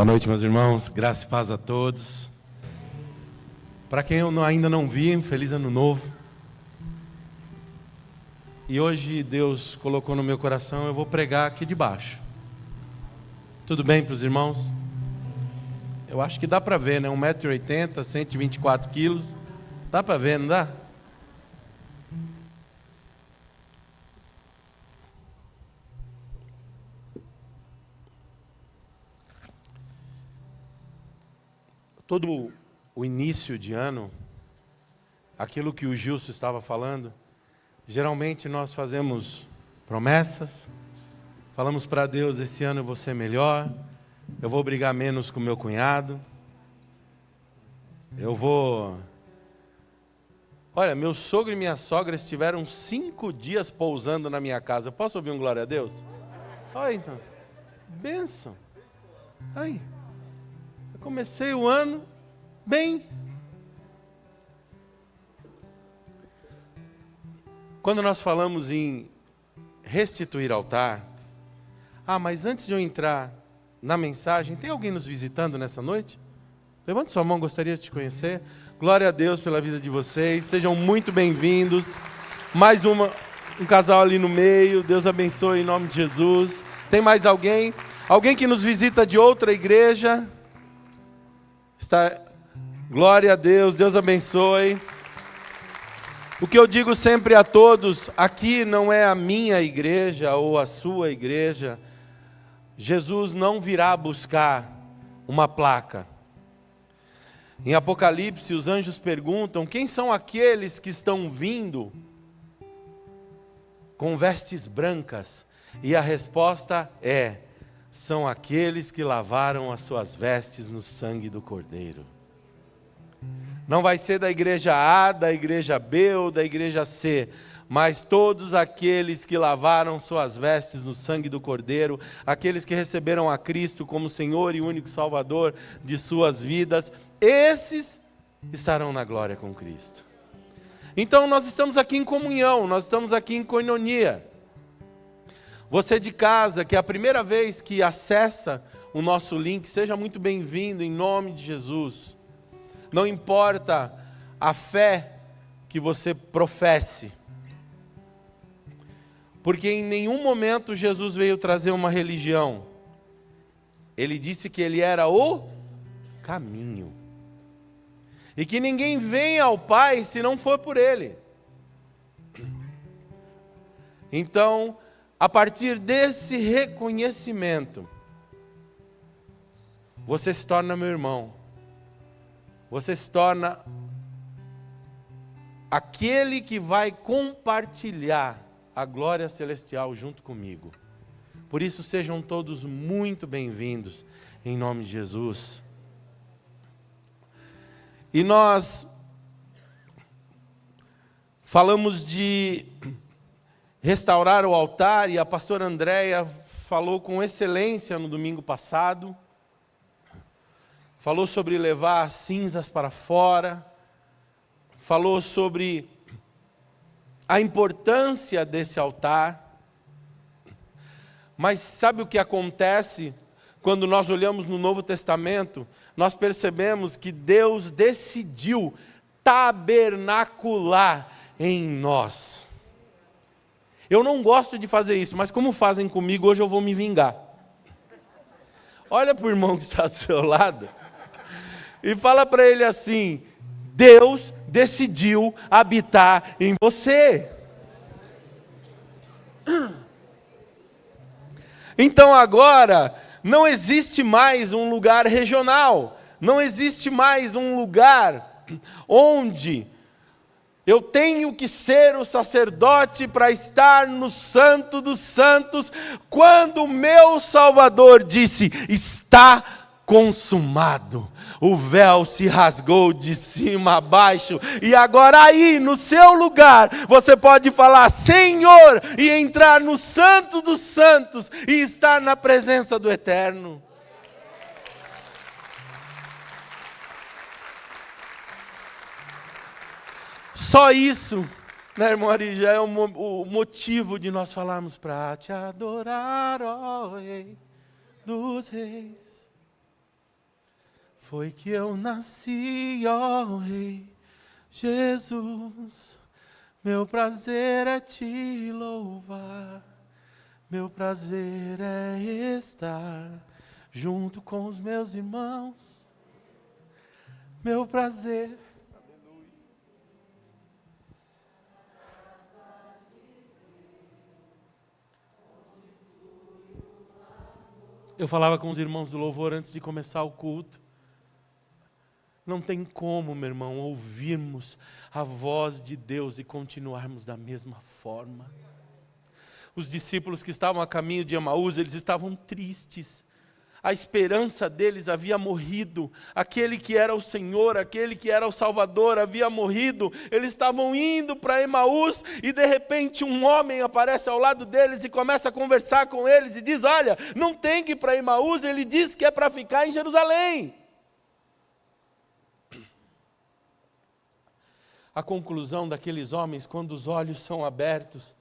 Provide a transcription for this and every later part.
Boa noite, meus irmãos. Graça e paz a todos. Para quem eu ainda não vi, feliz ano novo. E hoje Deus colocou no meu coração, eu vou pregar aqui de baixo. Tudo bem para os irmãos? Eu acho que dá para ver, né? 1,80 m, 124 quilos. Dá para ver, não dá? Todo o início de ano, aquilo que o Gilson estava falando, geralmente nós fazemos promessas, falamos para Deus, esse ano eu vou ser melhor, eu vou brigar menos com meu cunhado, Olha, meu sogro e minha sogra estiveram 5 dias pousando na minha casa. Posso ouvir um glória a Deus? Olha então, bênção. Aí, eu comecei o ano bem. Quando nós falamos em restituir altar, mas antes de eu entrar na mensagem, tem alguém nos visitando nessa noite? Levante sua mão, gostaria de te conhecer. Glória a Deus pela vida de vocês, sejam muito bem-vindos. Mais um casal ali no meio, Deus abençoe em nome de Jesus. Tem mais alguém? Alguém que nos visita de outra igreja? Glória a Deus, Deus abençoe. O que eu digo sempre a todos, aqui não é a minha igreja ou a sua igreja. Jesus não virá buscar uma placa. Em Apocalipse, os anjos perguntam, quem são aqueles que estão vindo com vestes brancas? E a resposta são aqueles que lavaram as suas vestes no sangue do Cordeiro. Não vai ser da igreja A, da igreja B ou da igreja C, mas todos aqueles que lavaram suas vestes no sangue do Cordeiro, aqueles que receberam a Cristo como Senhor e único Salvador de suas vidas, esses estarão na glória com Cristo. Então nós estamos aqui em comunhão, nós estamos aqui em koinonia. Você de casa, que é a primeira vez que acessa o nosso link, seja muito bem-vindo em nome de Jesus. Não importa a fé que você professe, porque em nenhum momento Jesus veio trazer uma religião. Ele disse que Ele era o caminho, e que ninguém vem ao Pai se não for por Ele. Então, a partir desse reconhecimento, você se torna meu irmão. Você se torna aquele que vai compartilhar a glória celestial junto comigo. Por isso sejam todos muito bem-vindos em nome de Jesus. E nós falamos de restaurar o altar, e a pastora Andréia falou com excelência no domingo passado. Falou sobre levar as cinzas para fora, falou sobre a importância desse altar. Mas sabe o que acontece quando nós olhamos no Novo Testamento? Nós percebemos que Deus decidiu tabernacular em nós. Eu não gosto de fazer isso, mas como fazem comigo, hoje eu vou me vingar. Olha para o irmão que está do seu lado e fala para ele assim: Deus decidiu habitar em você. Então agora não existe mais um lugar regional, não existe mais um lugar onde eu tenho que ser o sacerdote para estar no Santo dos Santos, quando o meu Salvador disse: está consumado. O véu se rasgou de cima a baixo, e agora aí no seu lugar, você pode falar Senhor, e entrar no Santo dos Santos, e estar na presença do Eterno. Só isso, né, irmão Ari, já é o motivo de nós falarmos para te adorar, ó Rei dos Reis. foi que eu nasci, ó Rei Jesus. Meu prazer é te louvar, meu prazer é estar junto com os meus irmãos. Meu prazer. Eu falava com os irmãos do louvor antes de começar o culto. Não tem como, meu irmão, ouvirmos a voz de Deus e continuarmos da mesma forma. Os discípulos que estavam a caminho de Emaús, eles estavam tristes. A esperança deles havia morrido. Aquele que era o Senhor, aquele que era o Salvador havia morrido. Eles estavam indo para Emaús e de repente um homem aparece ao lado deles e começa a conversar com eles e diz: olha, não tem que ir para Emaús, ele diz que é para ficar em Jerusalém. A conclusão daqueles homens, quando os olhos são abertos,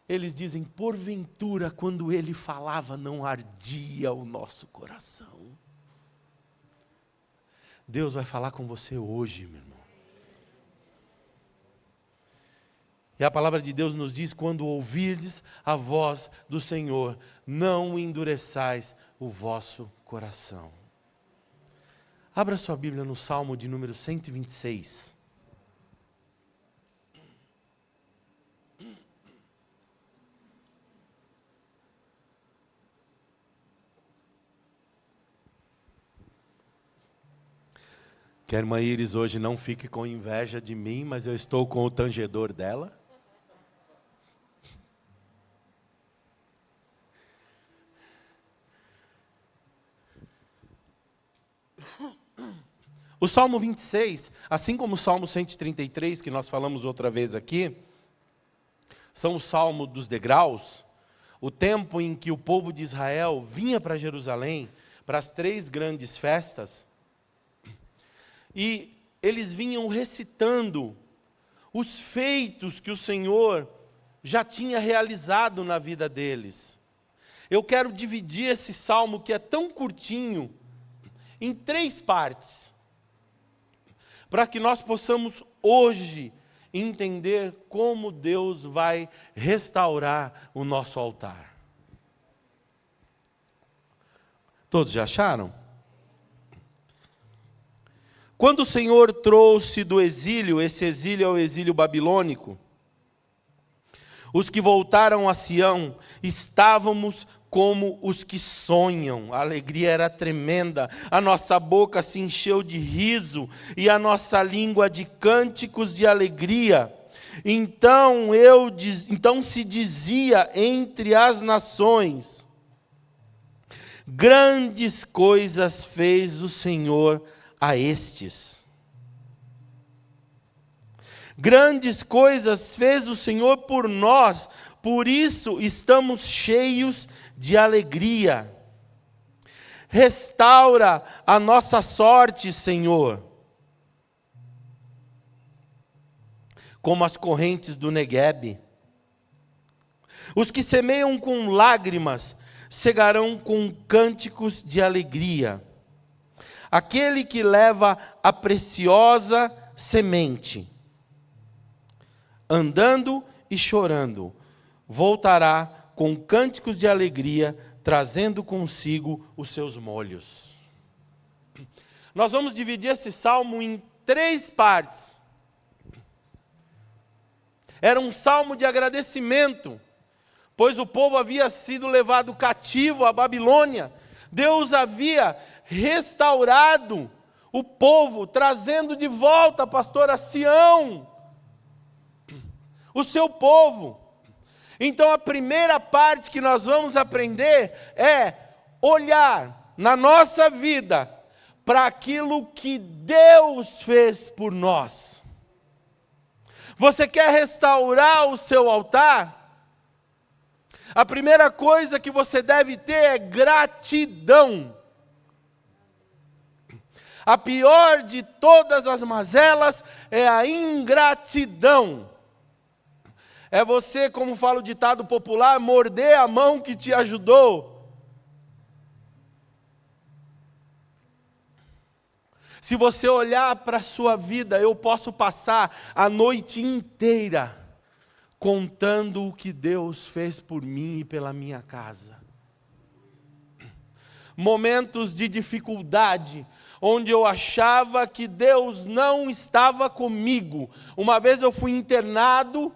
eles dizem: porventura, quando ele falava, não ardia o nosso coração. Deus vai falar com você hoje, meu irmão. E a palavra de Deus nos diz: quando ouvirdes a voz do Senhor, não endureçais o vosso coração. Abra sua Bíblia no Salmo de número 126. Que a irmã Iris hoje não fique com inveja de mim, mas eu estou com o tangedor dela. O Salmo 26, assim como o Salmo 133, que nós falamos outra vez aqui, são o Salmo dos degraus, o tempo em que o povo de Israel vinha para Jerusalém, para as 3 grandes festas, e eles vinham recitando os feitos que o Senhor já tinha realizado na vida deles. Eu quero dividir esse salmo, que é tão curtinho, em 3 partes, para que nós possamos hoje entender como Deus vai restaurar o nosso altar. Todos já acharam? Quando o Senhor trouxe do exílio, esse exílio é o exílio babilônico, os que voltaram a Sião, estávamos como os que sonham. A alegria era tremenda, a nossa boca se encheu de riso e a nossa língua de cânticos de alegria. Então se dizia entre as nações: grandes coisas fez o Senhor a estes. Grandes coisas fez o Senhor por nós, por isso estamos cheios de alegria. Restaura a nossa sorte, Senhor, como as correntes do Neguebe. Os que semeiam com lágrimas cegarão com cânticos de alegria. Aquele que leva a preciosa semente, andando e chorando, voltará com cânticos de alegria, trazendo consigo os seus molhos. Nós vamos dividir esse salmo em 3 partes. Era um salmo de agradecimento, pois o povo havia sido levado cativo à Babilônia. Deus havia restaurado o povo, trazendo de volta, pastor, a Sião, o seu povo. Então a primeira parte que nós vamos aprender é olhar na nossa vida para aquilo que Deus fez por nós. Você quer restaurar o seu altar? A primeira coisa que você deve ter é gratidão. A pior de todas as mazelas é a ingratidão. É você, como fala o ditado popular, morder a mão que te ajudou. Se você olhar para a sua vida, eu posso passar a noite inteira contando o que Deus fez por mim e pela minha casa. Momentos de dificuldade, onde eu achava que Deus não estava comigo. Uma vez eu fui internado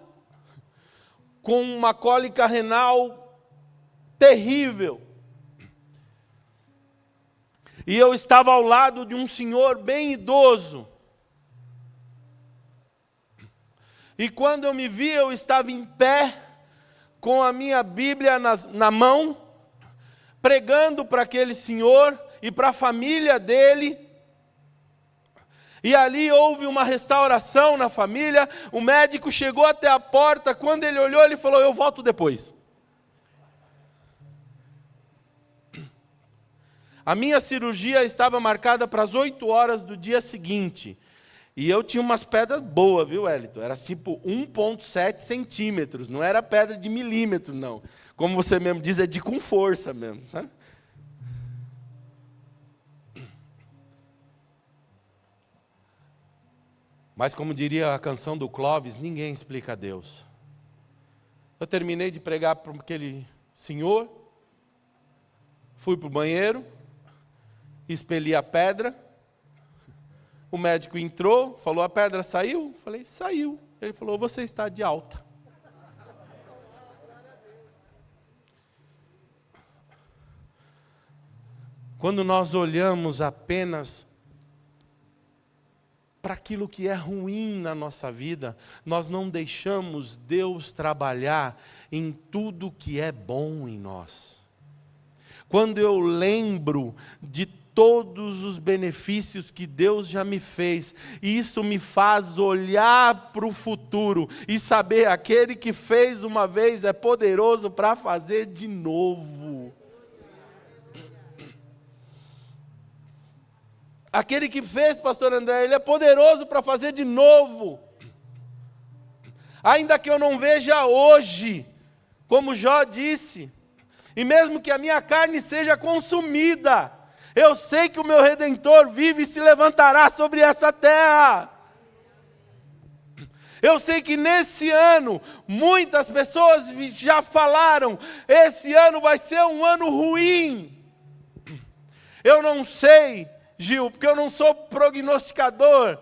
com uma cólica renal terrível. E eu estava ao lado de um senhor bem idoso. E quando eu me vi, eu estava em pé, com a minha Bíblia na mão, pregando para aquele senhor e para a família dele. E ali houve uma restauração na família. O médico chegou até a porta, quando ele olhou, ele falou: eu volto depois. A minha cirurgia estava marcada para as 8 horas do dia seguinte. E eu tinha umas pedras boas, viu, Wellington? Era tipo 1,7 centímetros, não era pedra de milímetro, não. Como você mesmo diz, é de com força mesmo, sabe? Mas como diria a canção do Clóvis, ninguém explica a Deus. Eu terminei de pregar para aquele senhor, fui para o banheiro, expeli a pedra, o médico entrou, falou: a pedra saiu? Falei: saiu. Ele falou: você está de alta. Quando nós olhamos apenas para aquilo que é ruim na nossa vida, nós não deixamos Deus trabalhar em tudo que é bom em nós. Quando eu lembro de todos os benefícios que Deus já me fez, e isso me faz olhar para o futuro e saber: aquele que fez uma vez é poderoso para fazer de novo. Aquele que fez, pastor André, ele é poderoso para fazer de novo. Ainda que eu não veja hoje, como Jó disse, e mesmo que a minha carne seja consumida, eu sei que o meu Redentor vive e se levantará sobre essa terra. Eu sei que nesse ano, muitas pessoas já falaram: esse ano vai ser um ano ruim. Eu não sei, Gil, porque eu não sou prognosticador,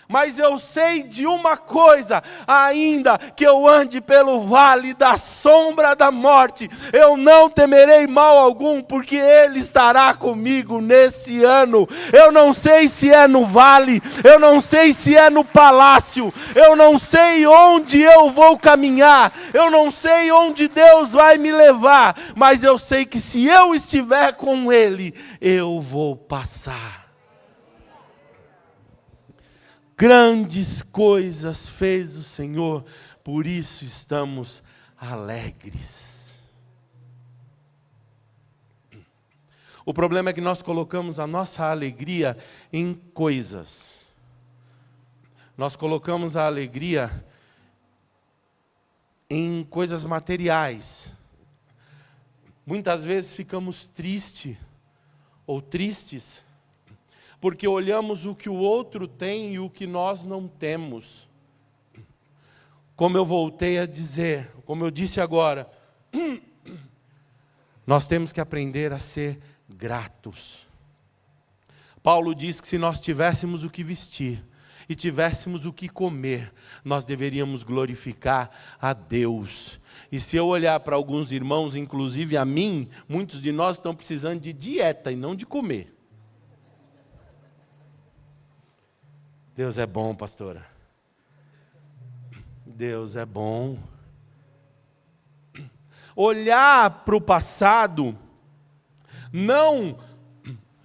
mas eu sei de uma coisa: ainda que eu ande pelo vale da sombra da morte, eu não temerei mal algum, porque Ele estará comigo nesse ano. Eu não sei se é no vale, eu não sei se é no palácio, eu não sei onde eu vou caminhar, eu não sei onde Deus vai me levar, mas eu sei que se eu estiver com Ele, eu vou passar. Grandes coisas fez o Senhor, por isso estamos alegres. O problema é que nós colocamos a nossa alegria em coisas. Nós colocamos a alegria em coisas materiais. Muitas vezes ficamos tristes, porque olhamos o que o outro tem e o que nós não temos. Como eu voltei a dizer, como eu disse agora, nós temos que aprender a ser gratos. Paulo diz que se nós tivéssemos o que vestir e tivéssemos o que comer, nós deveríamos glorificar a Deus. E se eu olhar para alguns irmãos, inclusive a mim, muitos de nós estão precisando de dieta e não de comer. Deus é bom, pastora. Deus é bom. Olhar para o passado, não...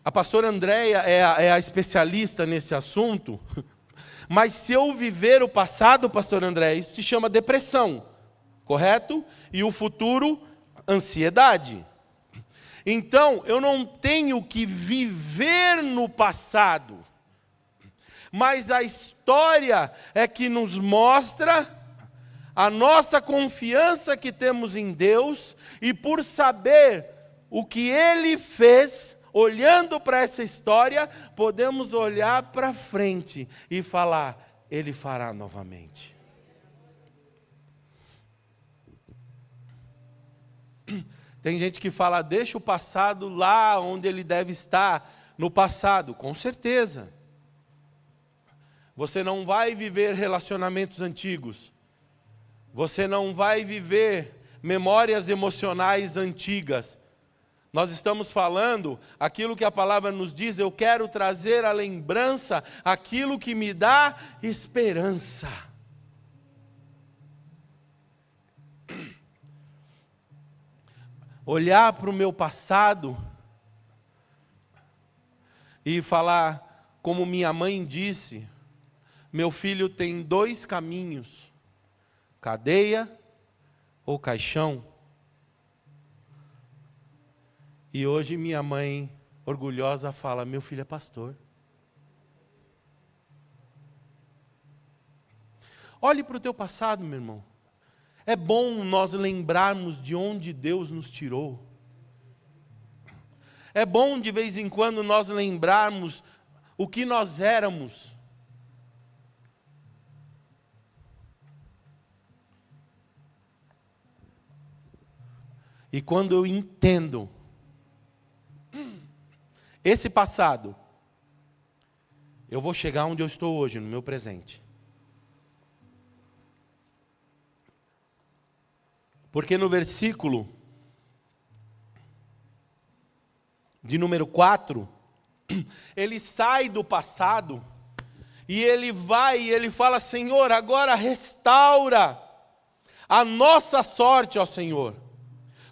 A pastora Andréia é a especialista nesse assunto, mas se eu viver o passado, pastor André, isso se chama depressão, correto? E o futuro, ansiedade. Então, eu não tenho que viver no passado, mas a história é que nos mostra a nossa confiança que temos em Deus, e por saber o que Ele fez, olhando para essa história, podemos olhar para frente e falar: Ele fará novamente. Tem gente que fala: deixa o passado lá onde ele deve estar, no passado. Com certeza. Você não vai viver relacionamentos antigos. Você não vai viver memórias emocionais antigas. Nós estamos falando aquilo que a palavra nos diz: eu quero trazer à lembrança aquilo que me dá esperança. Olhar para o meu passado e falar, como minha mãe disse: meu filho tem 2 caminhos, cadeia ou caixão. E hoje minha mãe, orgulhosa, fala: meu filho é pastor. Olhe para o teu passado, meu irmão. É bom nós lembrarmos de onde Deus nos tirou. É bom de vez em quando nós lembrarmos o que nós éramos. E quando eu entendo esse passado, eu vou chegar onde eu estou hoje, no meu presente. Porque no versículo de número 4, ele sai do passado e ele vai e ele fala: Senhor, agora restaura a nossa sorte, ó Senhor,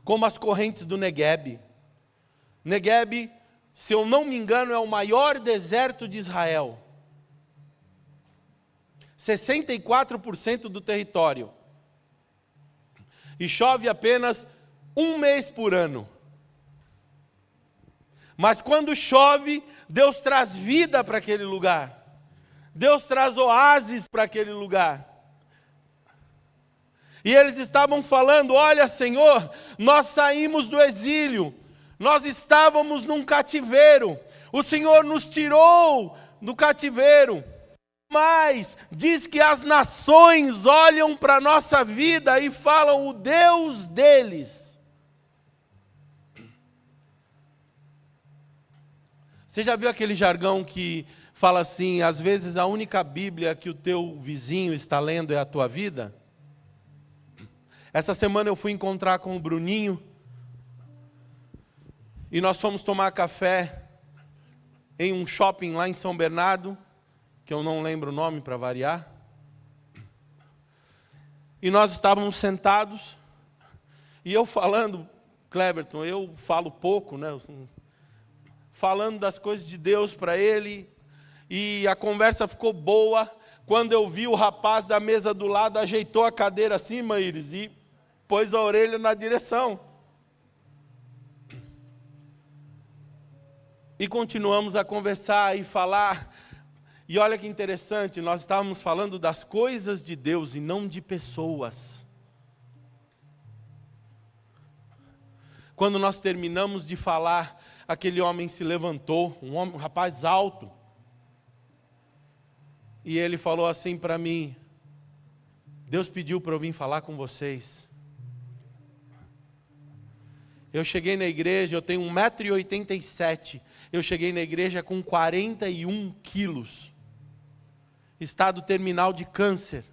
como as correntes do Neguebe. Neguebe, se eu não me engano, é o maior deserto de Israel. 64% do território. E chove apenas 1 mês por ano. Mas quando chove, Deus traz vida para aquele lugar. Deus traz oásis para aquele lugar. E eles estavam falando: olha, Senhor, nós saímos do exílio, nós estávamos num cativeiro, o Senhor nos tirou do cativeiro. Mas diz que as nações olham para a nossa vida e falam: o Deus deles. Você já viu aquele jargão que fala assim: às vezes a única Bíblia que o teu vizinho está lendo é a tua vida? Essa semana eu fui encontrar com o Bruninho e nós fomos tomar café em um shopping lá em São Bernardo, que eu não lembro o nome para variar. E nós estávamos sentados, e eu falando, Cleberton, eu falo pouco, né? Falando das coisas de Deus para ele, e a conversa ficou boa. Quando eu vi, o rapaz da mesa do lado ajeitou a cadeira assim, Maíris, e pôs a orelha na direção. E continuamos a conversar e falar. E olha que interessante, nós estávamos falando das coisas de Deus e não de pessoas. Quando nós terminamos de falar, aquele homem se levantou, um rapaz alto. E ele falou assim para mim: Deus pediu para eu vir falar com vocês. Eu cheguei na igreja, eu tenho 1,87 m. Eu cheguei na igreja com 41 quilos. Estado terminal de câncer.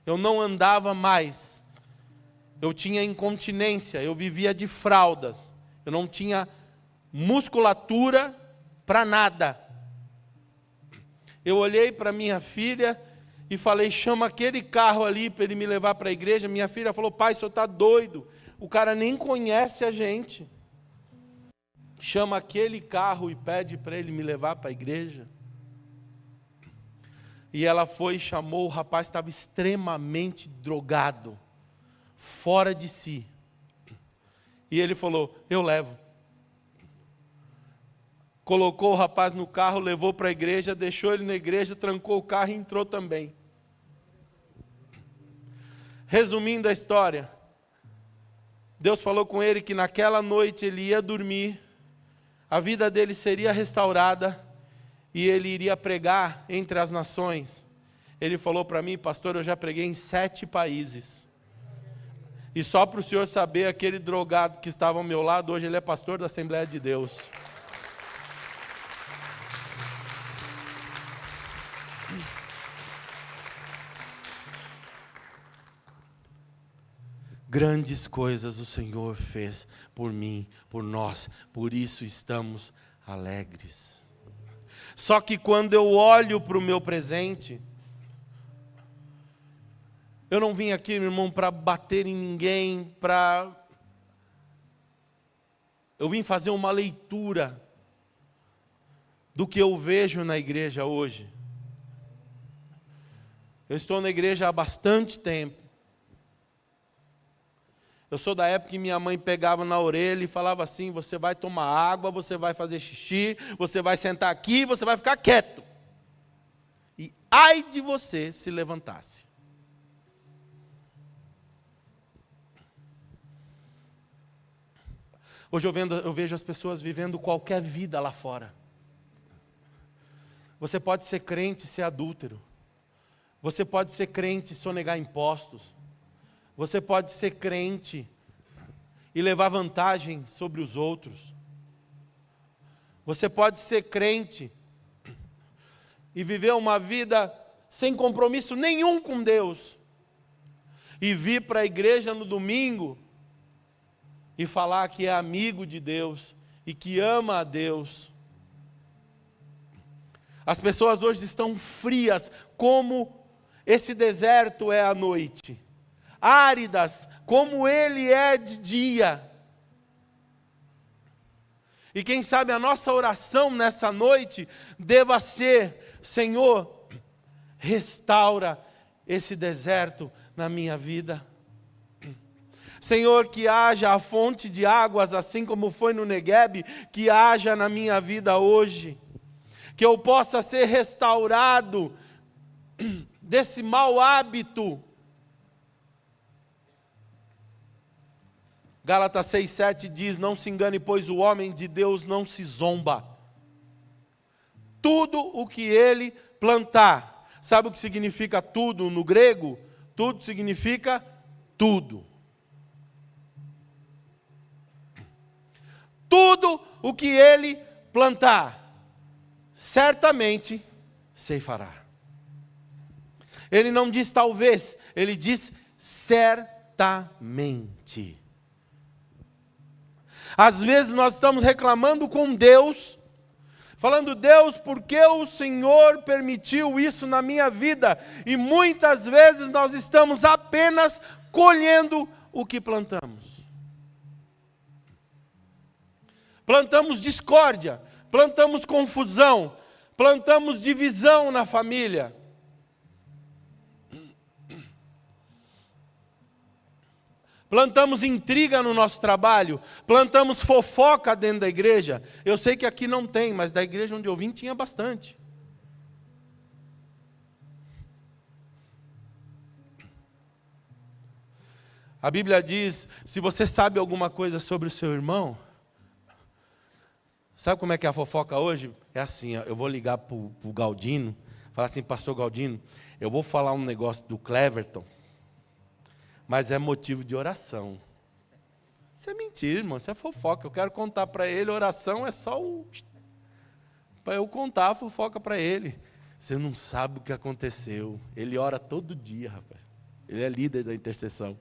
Eu não andava mais. Eu tinha incontinência, eu vivia de fraldas. Eu não tinha musculatura para nada. Eu olhei para minha filha e falei: chama aquele carro ali para ele me levar para a igreja. Minha filha falou: pai, o senhor está doido. O cara nem conhece a gente. Chama aquele carro e pede para ele me levar para a igreja. E ela foi e chamou, o rapaz estava extremamente drogado, fora de si. E ele falou: eu levo. Colocou o rapaz no carro, levou para a igreja, deixou ele na igreja, trancou o carro e entrou também. Resumindo a história, Deus falou com ele que naquela noite ele ia dormir, a vida dele seria restaurada e ele iria pregar entre as nações. Ele falou para mim: pastor, eu já preguei em 7 países. E só para o senhor saber, aquele drogado que estava ao meu lado, hoje ele é pastor da Assembleia de Deus. Grandes coisas o Senhor fez por mim, por nós, por isso estamos alegres. Só que quando eu olho para o meu presente, eu não vim aqui, meu irmão, para bater em ninguém, eu vim fazer uma leitura do que eu vejo na igreja hoje. Eu estou na igreja há bastante tempo. Eu sou da época que minha mãe pegava na orelha e falava assim: você vai tomar água, você vai fazer xixi, você vai sentar aqui, você vai ficar quieto. E ai de você se levantasse. Hoje eu vejo as pessoas vivendo qualquer vida lá fora. Você pode ser crente e ser adúltero. Você pode ser crente e sonegar impostos. Você pode ser crente e levar vantagem sobre os outros. Você pode ser crente e viver uma vida sem compromisso nenhum com Deus. E vir para a igreja no domingo e falar que é amigo de Deus e que ama a Deus. As pessoas hoje estão frias, como esse deserto é à noite. Áridas, como ele é de dia. E quem sabe a nossa oração nessa noite deva ser: Senhor, restaura esse deserto na minha vida. Senhor, que haja a fonte de águas, assim como foi no Neguebe, que haja na minha vida hoje. Que eu possa ser restaurado desse mau hábito. Gálatas 6,7 diz: não se engane, pois o homem de Deus não se zomba. Tudo o que ele plantar. Sabe o que significa tudo no grego? Tudo significa tudo. Tudo o que ele plantar, certamente ceifará. Ele não diz talvez, ele diz certamente. Às vezes nós estamos reclamando com Deus, falando: Deus, por que o Senhor permitiu isso na minha vida? E muitas vezes nós estamos apenas colhendo o que plantamos. Plantamos discórdia, plantamos confusão, plantamos divisão na família. Plantamos intriga no nosso trabalho, plantamos fofoca dentro da igreja. Eu sei que aqui não tem, mas da igreja onde eu vim tinha bastante. A Bíblia diz: se você sabe alguma coisa sobre o seu irmão, sabe como é que é a fofoca hoje? É assim, ó, eu vou ligar para o Galdino, falar assim: pastor Galdino, eu vou falar um negócio do Cleverton, mas é motivo de oração. Isso é mentira, irmão, isso é fofoca. Eu quero contar para ele, oração é só para eu contar a fofoca para ele. Você não sabe o que aconteceu. Ele ora todo dia, rapaz. Ele é líder da intercessão.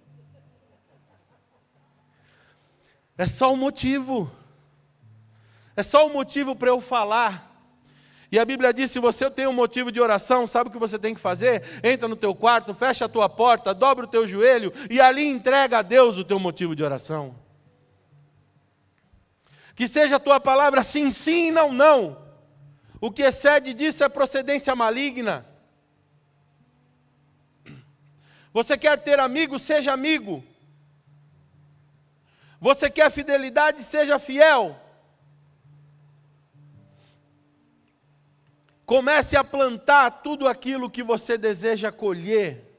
É só um motivo. É só um motivo para eu falar. E a Bíblia diz: se você tem um motivo de oração, sabe o que você tem que fazer? Entra no teu quarto, fecha a tua porta, dobra o teu joelho e ali entrega a Deus o teu motivo de oração. Que seja a tua palavra sim, sim, não, não. O que excede disso é procedência maligna. Você quer ter amigo, seja amigo. Você quer fidelidade, seja fiel. Comece a plantar tudo aquilo que você deseja colher.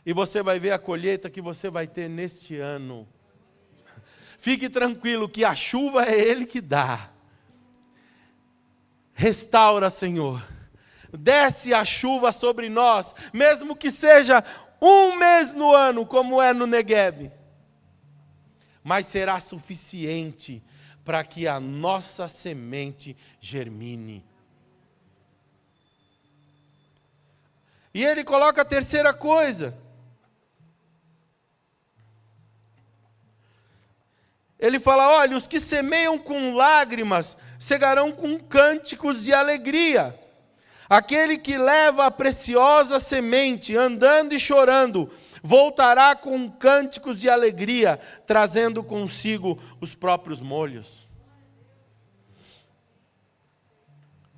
E você vai ver a colheita que você vai ter neste ano. Fique tranquilo que a chuva é Ele que dá. Restaura, Senhor. Desce a chuva sobre nós, mesmo que seja um mês no ano, como é no Negueb. Mas será suficiente para que a nossa semente germine. E ele coloca a terceira coisa. Ele fala, olha, os que semeiam com lágrimas, cegarão com cânticos de alegria. Aquele que leva a preciosa semente, andando e chorando, voltará com cânticos de alegria, trazendo consigo os próprios molhos.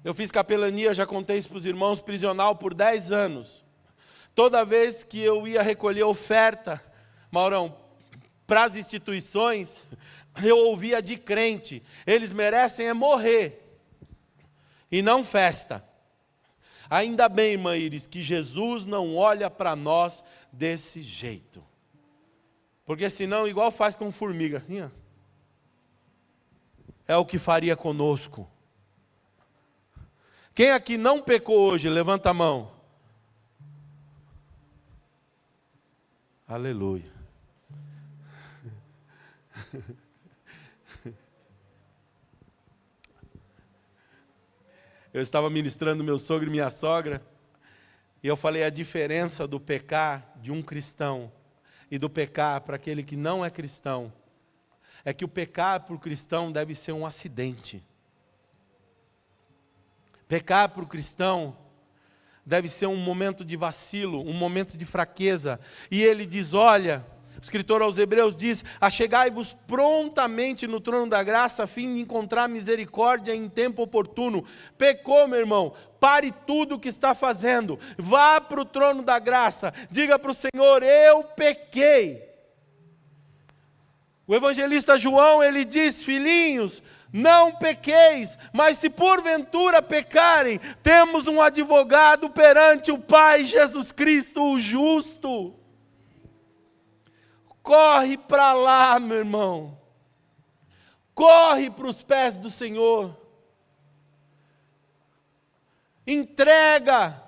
Eu fiz capelania, já contei isso para os irmãos, prisional por 10 anos. Toda vez que eu ia recolher oferta, Maurão, para as instituições, eu ouvia de crente, eles merecem é morrer, e não festa. Ainda bem, irmã Iris, que Jesus não olha para nós desse jeito. Porque senão, igual faz com formiga, é o que faria conosco. Quem aqui não pecou hoje, levanta a mão. Aleluia. Eu estava ministrando meu sogro e minha sogra, e eu falei a diferença do pecar de um cristão e do pecar para aquele que não é cristão. É que o pecar para o cristão deve ser um acidente. Pecar para o cristão deve ser um momento de vacilo, um momento de fraqueza. E ele diz, olha, o escritor aos Hebreus diz, achegai-vos prontamente no trono da graça, a fim de encontrar misericórdia em tempo oportuno. Pecou, meu irmão, pare tudo o que está fazendo, vá para o trono da graça, diga para o Senhor, eu pequei. O evangelista João, ele diz, filhinhos, não pequeis, mas se porventura pecarem, temos um advogado perante o Pai, Jesus Cristo, o justo. Corre para lá, meu irmão. Corre para os pés do Senhor. Entrega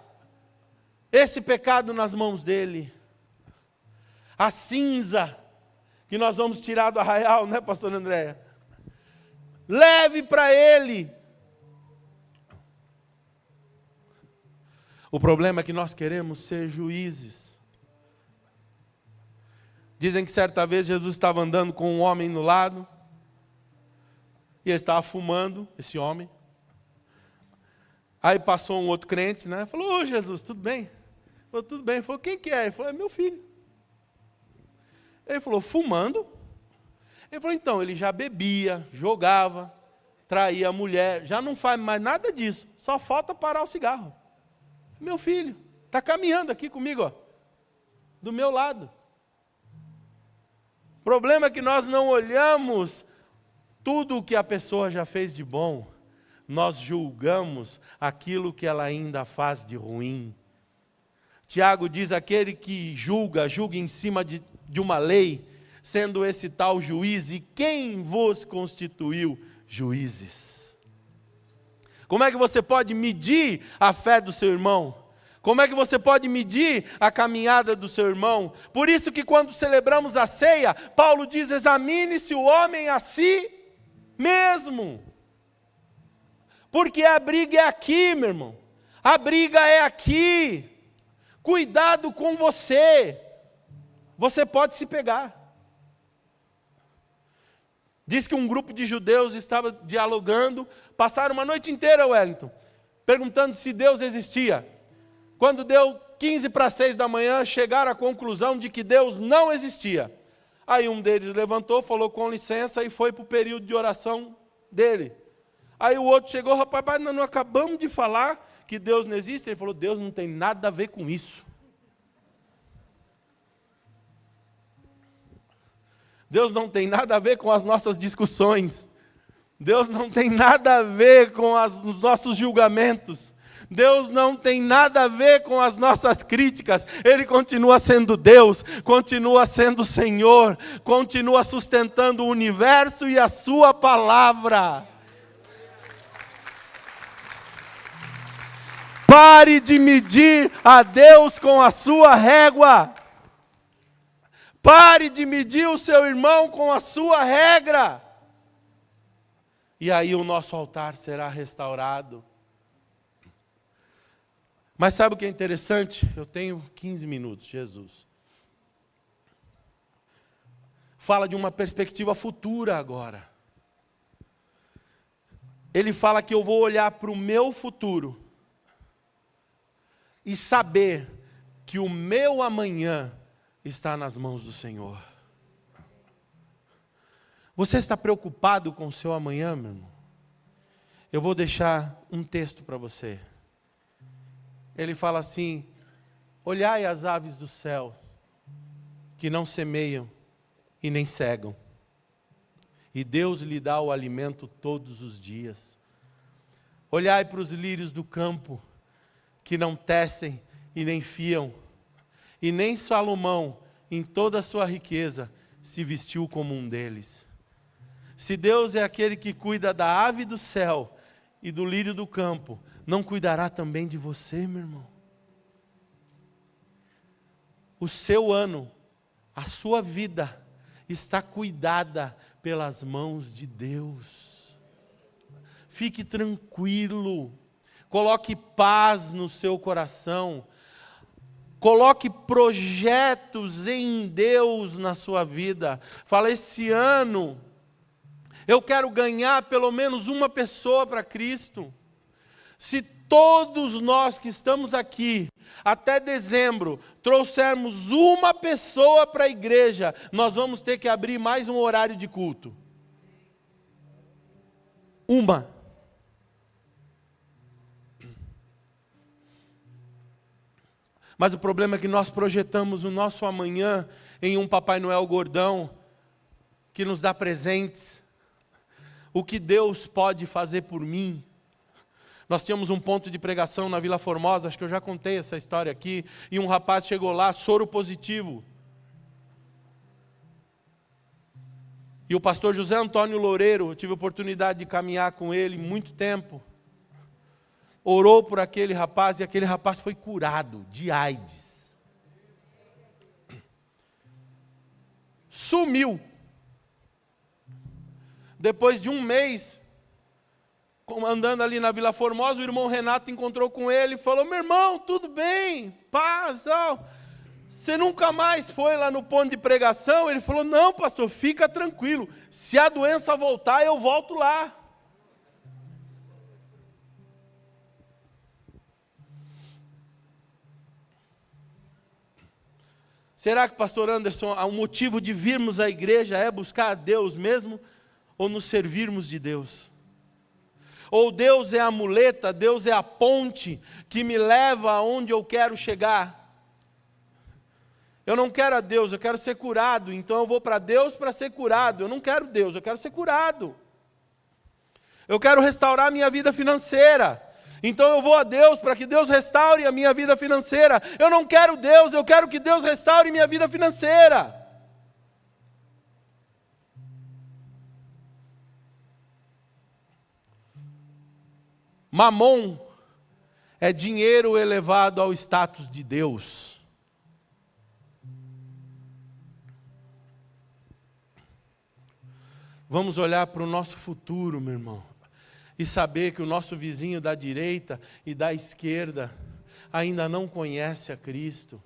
esse pecado nas mãos dele. A cinza que nós vamos tirar do arraial, né, pastor Andréia? Leve para ele. O problema é que nós queremos ser juízes. Dizem que certa vez Jesus estava andando com um homem no lado, e ele estava fumando, esse homem. Aí passou um outro crente, né? Falou, ô Jesus, tudo bem? Falou, tudo bem. Ele falou, quem que é? Ele falou, é meu filho. Ele falou, fumando? Ele falou, então, ele já bebia, jogava, traía a mulher, já não faz mais nada disso, só falta parar o cigarro. Meu filho, está caminhando aqui comigo, ó, do meu lado. O problema é que nós não olhamos tudo o que a pessoa já fez de bom, nós julgamos aquilo que ela ainda faz de ruim. Tiago diz, aquele que julga em cima de uma lei, sendo esse tal juiz, e quem vos constituiu juízes? Como é que você pode medir a fé do seu irmão? Como é que você pode medir a caminhada do seu irmão? Por isso que quando celebramos a ceia, Paulo diz, examine-se o homem a si mesmo. Porque a briga é aqui, meu irmão. A briga é aqui. Cuidado com você. Você pode se pegar. Diz que um grupo de judeus estava dialogando, passaram uma noite inteira, Wellington, perguntando se Deus existia. Quando deu 5:45 da manhã, chegaram à conclusão de que Deus não existia. Aí um deles levantou, falou com licença e foi para o período de oração dele. Aí o outro chegou, rapaz, nós não acabamos de falar que Deus não existe? Ele falou, Deus não tem nada a ver com isso. Deus não tem nada a ver com as nossas discussões. Deus não tem nada a ver com os nossos julgamentos. Deus não tem nada a ver com as nossas críticas. Ele continua sendo Deus, continua sendo Senhor, continua sustentando o universo e a sua palavra. Pare de medir a Deus com a sua régua. Pare de medir o seu irmão com a sua regra. E aí o nosso altar será restaurado. Mas sabe o que é interessante? Eu tenho 15 minutos, Jesus. Fala de uma perspectiva futura agora. Ele fala que eu vou olhar para o meu futuro e saber que o meu amanhã está nas mãos do Senhor. Você está preocupado com o seu amanhã, meu irmão? Eu vou deixar um texto para você. Ele fala assim: olhai as aves do céu, que não semeiam e nem cegam, e Deus lhe dá o alimento todos os dias. Olhai para os lírios do campo, que não tecem e nem fiam, e nem Salomão, em toda a sua riqueza, se vestiu como um deles. Se Deus é aquele que cuida da ave do céu e do lírio do campo, não cuidará também de você, meu irmão? O seu ano, a sua vida, está cuidada pelas mãos de Deus. Fique tranquilo, coloque paz no seu coração, coloque projetos em Deus na sua vida. Fala: esse ano eu quero ganhar pelo menos uma pessoa para Cristo. Se todos nós que estamos aqui, até dezembro, trouxermos uma pessoa para a igreja, nós vamos ter que abrir mais um horário de culto. Uma. Mas o problema é que nós projetamos o nosso amanhã em um Papai Noel gordão, que nos dá presentes. O que Deus pode fazer por mim? Nós tínhamos um ponto de pregação na Vila Formosa, acho que eu já contei essa história aqui, e um rapaz chegou lá, soro positivo. E o pastor José Antônio Loureiro, eu tive a oportunidade de caminhar com ele muito tempo, orou por aquele rapaz, e aquele rapaz foi curado de AIDS. Sumiu. Depois de um mês, andando ali na Vila Formosa, o irmão Renato encontrou com ele e falou: meu irmão, tudo bem? Paz, tal. Você nunca mais foi lá no ponto de pregação? Ele falou: não, pastor, fica tranquilo. Se a doença voltar, eu volto lá. Será que, pastor Anderson, o motivo de virmos à igreja é buscar a Deus mesmo? Ou nos servirmos de Deus? Ou Deus é a muleta, Deus é a ponte que me leva aonde eu quero chegar? Eu não quero a Deus, eu quero ser curado, então eu vou para Deus para ser curado. Eu não quero Deus, eu quero ser curado. Eu quero restaurar a minha vida financeira, então eu vou a Deus para que Deus restaure a minha vida financeira. Eu não quero Deus, eu quero que Deus restaure minha vida financeira. Mamon é dinheiro elevado ao status de Deus. Vamos olhar para o nosso futuro, meu irmão, e saber que o nosso vizinho da direita e da esquerda ainda não conhece a Cristo.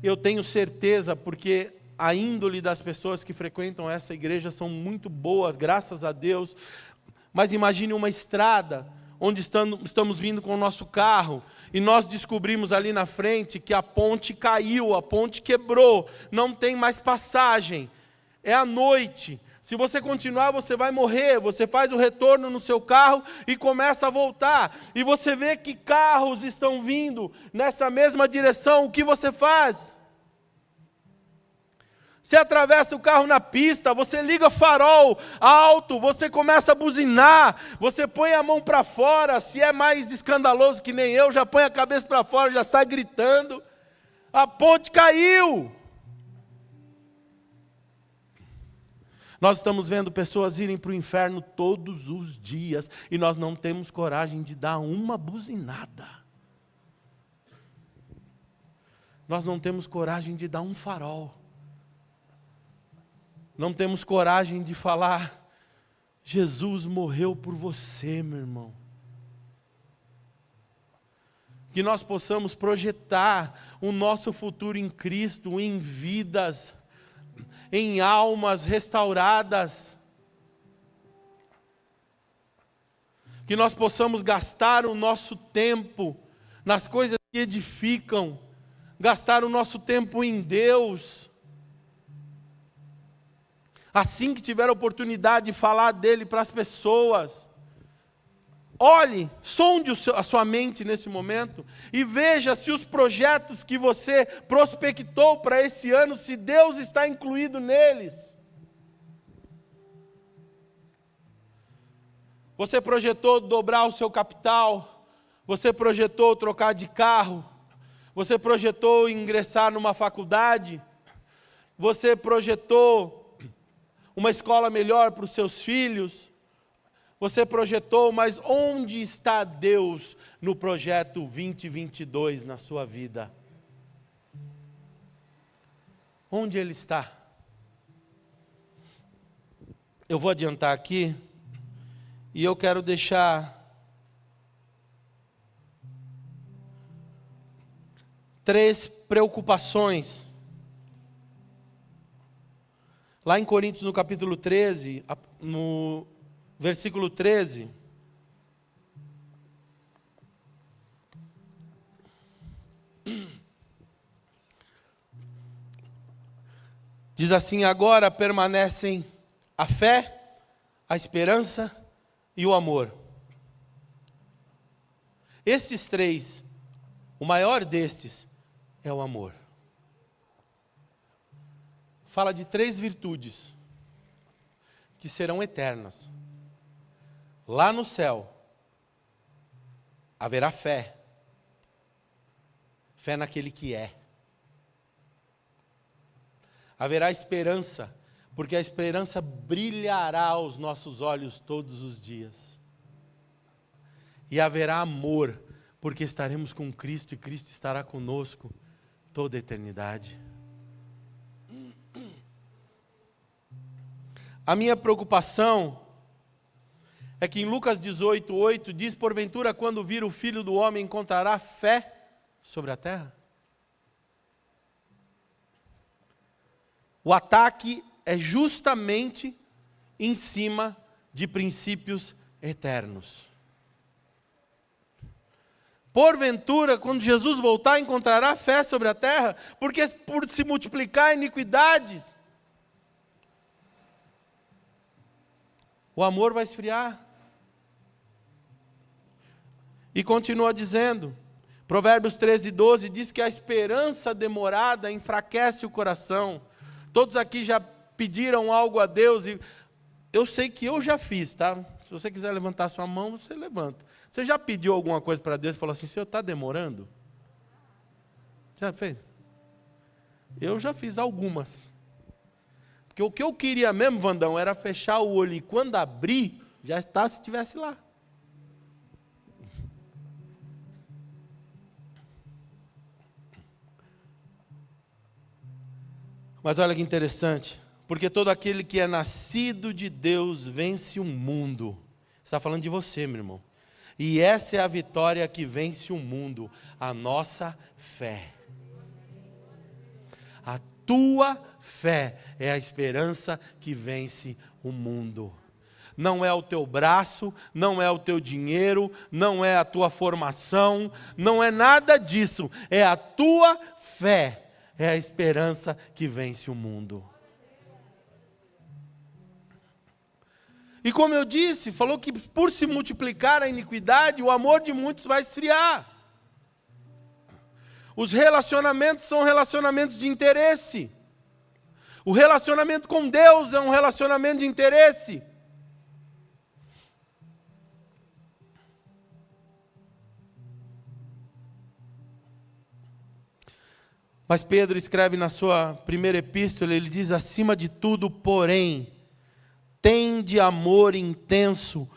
Eu tenho certeza, porque a índole das pessoas que frequentam essa igreja são muito boas, graças a Deus. Mas imagine uma estrada onde estamos vindo com o nosso carro, e nós descobrimos ali na frente que a ponte caiu, a ponte quebrou, não tem mais passagem, é à noite. Se você continuar, você vai morrer. Você faz o retorno no seu carro e começa a voltar, e você vê que carros estão vindo nessa mesma direção. O que você faz? Você atravessa o carro na pista, você liga farol alto, você começa a buzinar, você põe a mão para fora. Se é mais escandaloso que nem eu, já põe a cabeça para fora, já sai gritando. A ponte caiu. Nós estamos vendo pessoas irem para o inferno todos os dias, e nós não temos coragem de dar uma buzinada. nós não temos coragem de dar um farol. Não temos coragem de falar: Jesus morreu por você, meu irmão. Que nós possamos projetar o nosso futuro em Cristo, em vidas, em almas restauradas. Que nós possamos gastar o nosso tempo nas coisas que edificam, gastar o nosso tempo em Deus. Assim que tiver a oportunidade de falar dele para as pessoas, olhe, sonde a sua mente nesse momento e veja se os projetos que você prospectou para esse ano, se Deus está incluído neles. Você projetou dobrar o seu capital, você projetou trocar de carro, você projetou ingressar numa faculdade, você projetou uma escola melhor para os seus filhos, você projetou, mas onde está Deus no projeto 2022 na sua vida? Onde Ele está? Eu vou adiantar aqui, e eu quero deixar 3 preocupações. Lá em Coríntios, no capítulo 13, no versículo 13, diz assim: agora permanecem a fé, a esperança e o amor. Estes 3, o maior destes é o amor. Fala de 3 virtudes que serão eternas. Lá no céu haverá fé. Fé naquele que é. Haverá esperança, porque a esperança brilhará aos nossos olhos todos os dias. E haverá amor, porque estaremos com Cristo e Cristo estará conosco toda a eternidade. A minha preocupação é que em Lucas 18:8 diz: porventura quando vir o Filho do Homem encontrará fé sobre a terra? O ataque é justamente em cima de princípios eternos. Porventura, quando Jesus voltar, encontrará fé sobre a terra? Porque por se multiplicar iniquidades, o amor vai esfriar. E continua dizendo, Provérbios 13:12 diz que a esperança demorada enfraquece o coração. Todos aqui já pediram algo a Deus, e eu sei que eu já fiz, tá? Se você quiser levantar sua mão, você levanta. Você já pediu alguma coisa para Deus e falou assim: Senhor, está demorando? Já fez? Eu já fiz algumas. Porque o que eu queria mesmo, Vandão, era fechar o olho e quando abrir, já está se estivesse lá. Mas olha que interessante, porque todo aquele que é nascido de Deus vence o mundo. Está falando de você, meu irmão. E essa é a vitória que vence o mundo, a nossa fé. A tua fé é a esperança que vence o mundo. Não é o teu braço, não é o teu dinheiro, não é a tua formação, não é nada disso. É a tua fé, é a esperança que vence o mundo. E como eu disse, falou que por se multiplicar a iniquidade, o amor de muitos vai esfriar. Os relacionamentos são relacionamentos de interesse. O relacionamento com Deus é um relacionamento de interesse. Mas Pedro escreve na sua primeira epístola, ele diz: acima de tudo, porém, tende amor intenso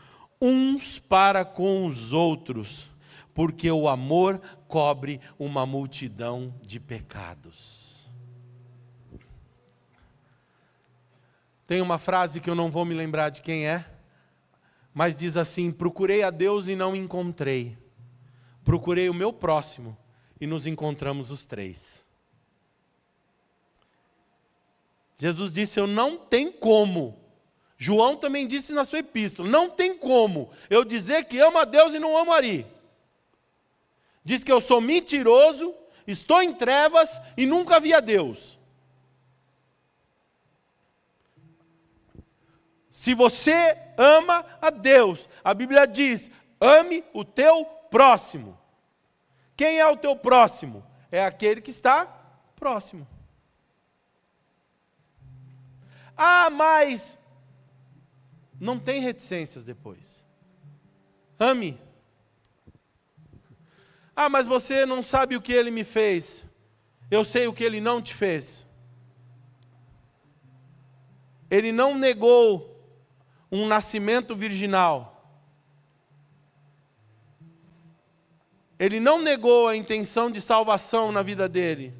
uns para com os outros, porque o amor cobre uma multidão de pecados. Tem uma frase que eu não vou me lembrar de quem é, mas diz assim: procurei a Deus e não encontrei. Procurei o meu próximo e nos encontramos os três. Jesus disse: eu não tenho como. João também disse na sua epístola: não tem como eu dizer que amo a Deus e não amo Ari. Diz que eu sou mentiroso, estou em trevas e nunca vi a Deus. Se você ama a Deus, a Bíblia diz: ame o teu próximo. Quem é o teu próximo? É aquele que está próximo. Ah, mas não tem reticências depois. Ame. Ah, mas você não sabe o que ele me fez. Eu sei o que ele não te fez. Ele não negou um nascimento virginal. Ele não negou a intenção de salvação na vida dele.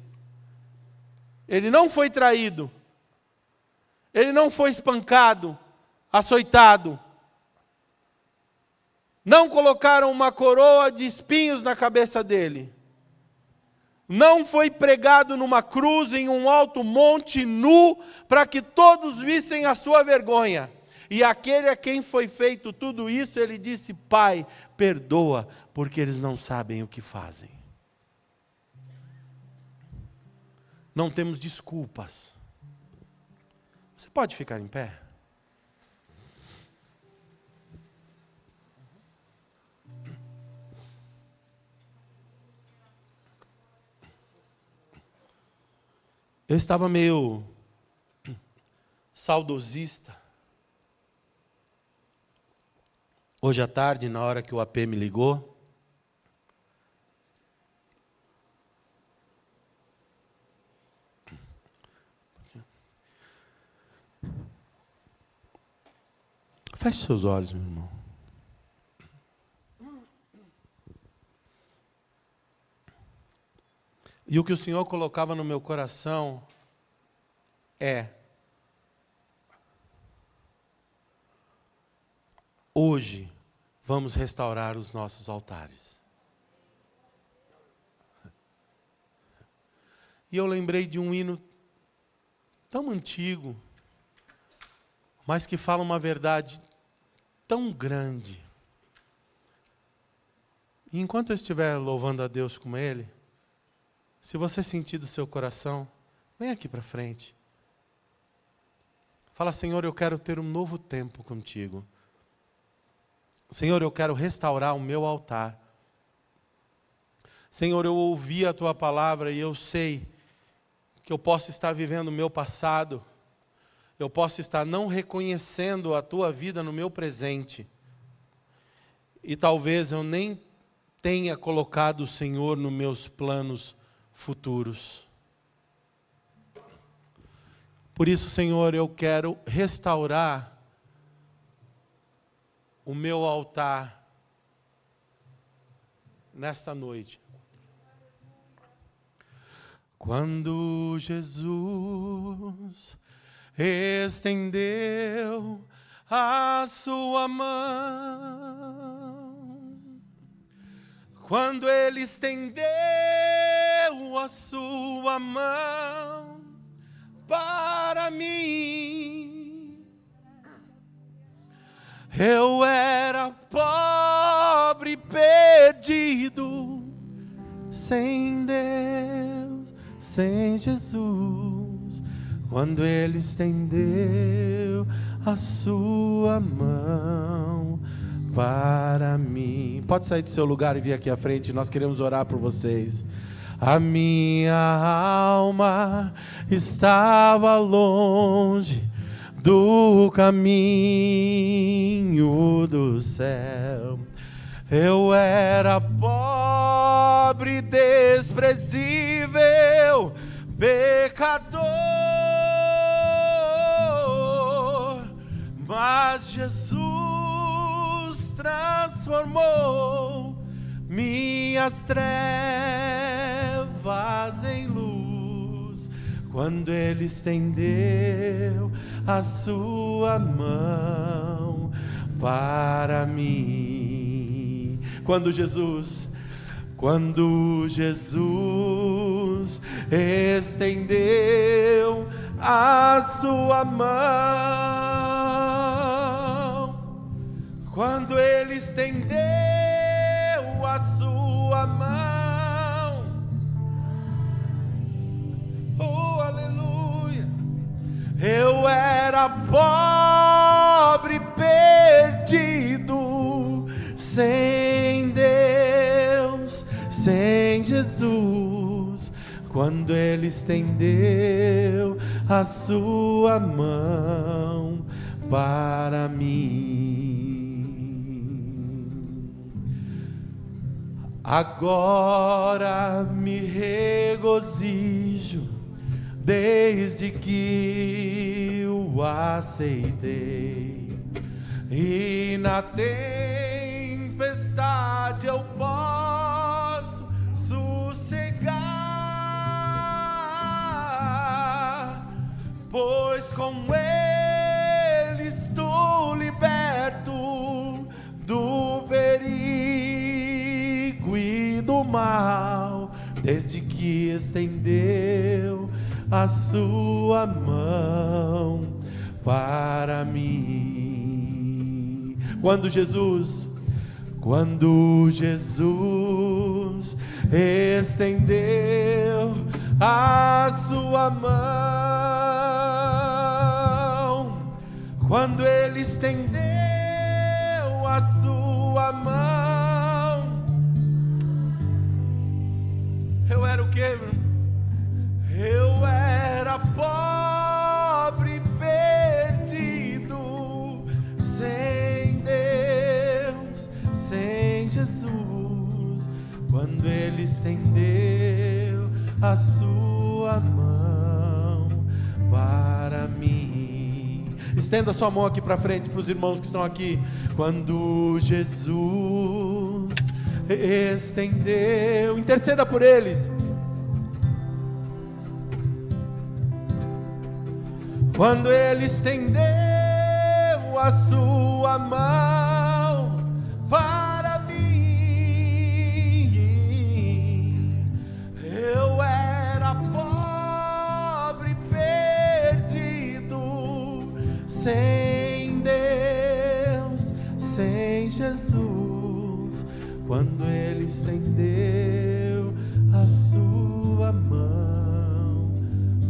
Ele não foi traído. Ele não foi espancado, açoitado. Não colocaram uma coroa de espinhos na cabeça dele. Não foi pregado numa cruz em um alto monte nu, para que todos vissem a sua vergonha. E aquele a quem foi feito tudo isso, ele disse: Pai, perdoa, porque eles não sabem o que fazem. Não temos desculpas. Você pode ficar em pé? Eu estava meio saudosista. Hoje à tarde, na hora que o AP me ligou, feche seus olhos, meu irmão. E o que o Senhor colocava no meu coração é: hoje vamos restaurar os nossos altares. E eu lembrei de um hino tão antigo, mas que fala uma verdade tão grande. E enquanto eu estiver louvando a Deus com ele, se você sentir do seu coração, vem aqui para frente. Fala: Senhor, eu quero ter um novo tempo contigo. Senhor, eu quero restaurar o meu altar. Senhor, eu ouvi a tua palavra e eu sei que eu posso estar vivendo o meu passado. Eu posso estar não reconhecendo a tua vida no meu presente. E talvez eu nem tenha colocado o Senhor nos meus planos futuros. Por isso, Senhor, eu quero restaurar o meu altar nesta noite. Quando Jesus estendeu a sua mão, quando ele estendeu a sua mão para mim, eu era pobre, perdido, sem Deus, sem Jesus. Quando ele estendeu a sua mão para mim. Pode sair do seu lugar e vir aqui à frente, nós queremos orar por vocês. A minha alma estava longe do caminho do céu. Eu era pobre, desprezível, pecador, mas Jesus transformou minha minhas trevas em luz, quando Ele estendeu a sua mão para mim. Quando Jesus estendeu a sua mão, quando Ele estendeu a sua mão, oh aleluia, eu era pobre, perdido, sem Deus, sem Jesus, quando Ele estendeu a sua mão para mim. Agora me regozijo, desde que o aceitei, e na tempestade eu posso sossegar, pois com Ele estou liberto do perigo e do mal, desde que estendeu a sua mão para mim. Quando Jesus estendeu a sua mão, quando Ele estendeu a sua mão, eu era o quê, meu? Eu era pobre, perdido, sem Deus, sem Jesus, quando Ele estendeu a sua mão para mim. Estenda sua mão aqui para frente, para os irmãos que estão aqui. Quando Jesus estendeu, interceda por eles. Quando Ele estendeu a sua mão para mim, eu era pobre, perdido, sem Deus, sem Jesus, quando Ele estendeu a sua mão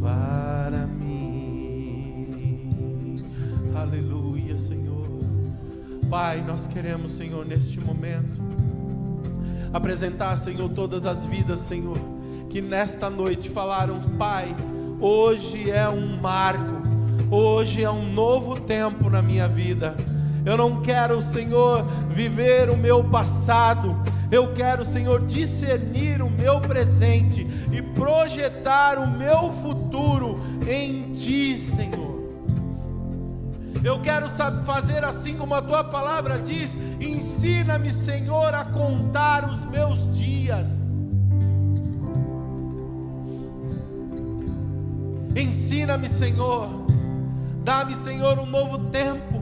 para mim. Aleluia, Senhor. Pai, nós queremos, Senhor, neste momento apresentar, Senhor, todas as vidas, Senhor, que nesta noite falaram: Pai, hoje é um marco, hoje é um novo tempo na minha vida. Eu não quero, Senhor, viver o meu passado. Eu quero, Senhor, discernir o meu presente e projetar o meu futuro em Ti, Senhor. Eu quero fazer assim como a Tua palavra diz: ensina-me, Senhor, a contar os meus dias. Ensina-me, Senhor, dá-me, Senhor, um novo tempo.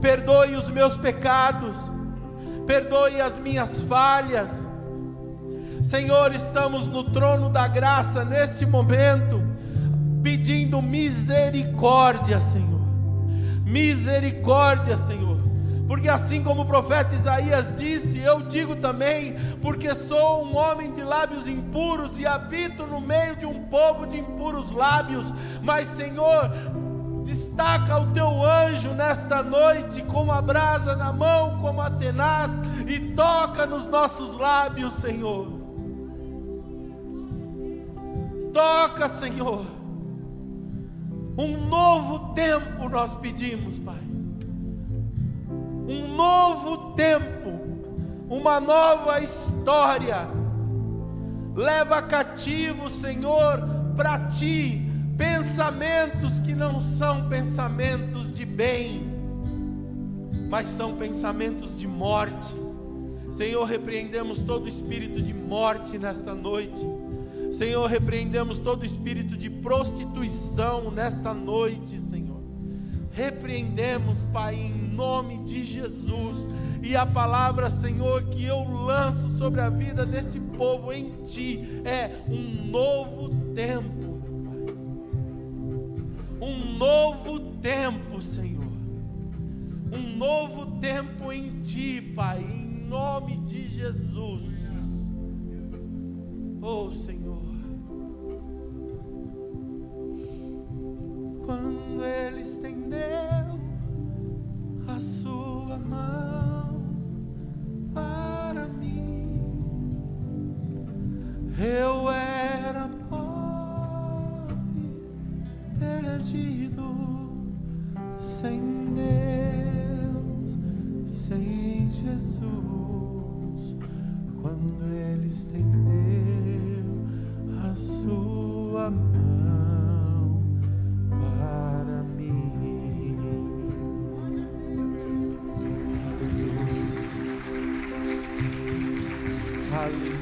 Perdoe os meus pecados, perdoe as minhas falhas. Senhor, estamos no trono da graça neste momento, pedindo misericórdia, Senhor. Misericórdia, Senhor, porque assim como o profeta Isaías disse, eu digo também, porque sou um homem de lábios impuros e habito no meio de um povo de impuros lábios. Mas, Senhor, destaca o Teu anjo nesta noite com a brasa na mão, como a tenaz, e toca nos nossos lábios, Senhor. Toca, Senhor. Um novo tempo nós pedimos, Pai. Um novo tempo, uma nova história. Leva cativo, Senhor, para Ti, pensamentos que não são pensamentos de bem, mas são pensamentos de morte, Senhor, repreendemos todo espírito de morte nesta noite. Senhor, repreendemos todo espírito de prostituição nesta noite, Senhor. Repreendemos, Pai, em nome de Jesus. E a palavra, Senhor, que eu lanço sobre a vida desse povo em Ti é um novo tempo, Pai. Um novo tempo, Senhor. Um novo tempo em Ti, Pai, em nome de Jesus. Oh, Senhor. Quando Ele estendeu a sua mão para mim, eu era pobre, perdido, sem Deus, sem Jesus. Quando Ele estendeu a sua mão para mim. Aleluia.